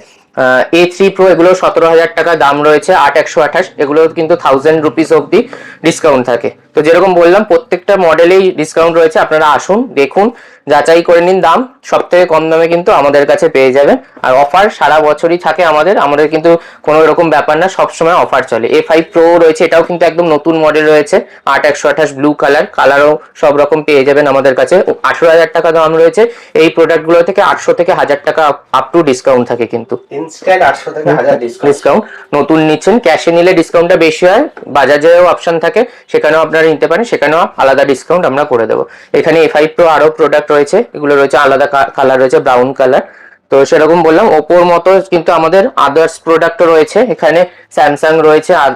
A3 Pro এগুলো 17,000 টাকা দাম রয়েছে, 8/128, এগুলো কিন্তু 1000 রুপিস অবধি ডিসকাউন্ট থাকে। তো যেরকম বললাম প্রত্যেকটা মডেলেই ডিসকাউন্ট রয়েছে, আপনারা আসুন দেখুন যাচাই করে নিন দাম, সব থেকে কম দামে কিন্তু আমাদের কাছে পেয়ে যাবেন। আর অফার সারা বছরই থাকে আমাদের কিন্তু কোনো এরকম ব্যাপার না, সবসময় অফার চলে। A5 Pro রয়েছে, এটাও কিন্তু একদম নতুন মডেল রয়েছে, 8/128 ব্লু কালারও সব রকম পেয়ে যাবেন আমাদের কাছে। 18,000 টাকা দাম রয়েছে। এই প্রোডাক্টগুলো থেকে 800 থেকে 1000 টাকা আপ টু ডিসকাউন্ট থাকে, কিন্তু ইনস্ট্যান্ট 800 থেকে 1000 ডিসকাউন্ট। নতুন নিচ্ছেন ক্যাশে নিলে ডিসকাউন্টটা বেশি হয়, বাজাজেও অপশন থাকে সেখানেও আপনারা নিতে পারেন, সেখানেও আলাদা ডিসকাউন্ট আমরা করে দেবো। এখানে A5 Pro আরো প্রোডাক্ট রয়েছে, এগুলো রয়েছে আলাদা কালার রয়েছে ব্রাউন কালার। তো সেরকম বললাম ওপোর মতো কিন্তু আমাদের আদার্স প্রোডাক্টও রয়েছে, এখানে স্যামসাং রয়েছে, আর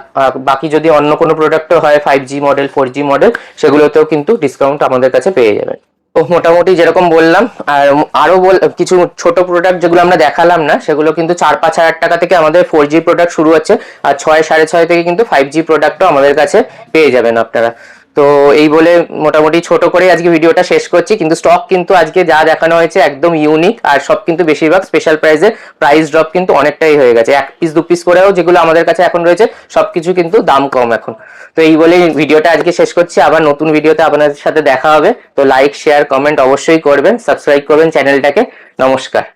বাকি যদি অন্য কোনো প্রোডাক্টও হয় 5G মডেল 4G মডেল সেগুলোতেও কিন্তু ডিসকাউন্ট আমাদের কাছে পেয়ে যাবেন। তো মোটামুটি যেরকম বললাম, আর আরো কিছু ছোট প্রোডাক্ট যেগুলো আমরা দেখালাম না সেগুলো কিন্তু 4-5 হাজার টাকা থেকে আমাদের 4G প্রোডাক্ট শুরু হচ্ছে, আর 6-6.5 থেকে কিন্তু 5G প্রোডাক্টও আমাদের কাছে পেয়ে যাবেন আপনারা। তো এই বলে মোটামুটি ছোট করে আজকে ভিডিওটা শেষ করছি, কিন্তু স্টক কিন্তু আজকে যা দেখানো হয়েছে একদম ইউনিক, আর সব কিন্তু বেশিরভাগ স্পেশাল প্রাইসে, প্রাইস ড্রপ কিন্তু অনেকটাই হয়ে গেছে, 1 পিস 2 পিস করেও যেগুলো আমাদের কাছে এখন রয়েছে সবকিছু কিন্তু দাম কম এখন। তো এই বলেই ভিডিওটা আজকে শেষ করছি, আবার নতুন ভিডিওতে আপনাদের সাথে দেখা হবে। তো লাইক শেয়ার কমেন্ট অবশ্যই করবেন, সাবস্ক্রাইব করবেন চ্যানেলটাকে। নমস্কার।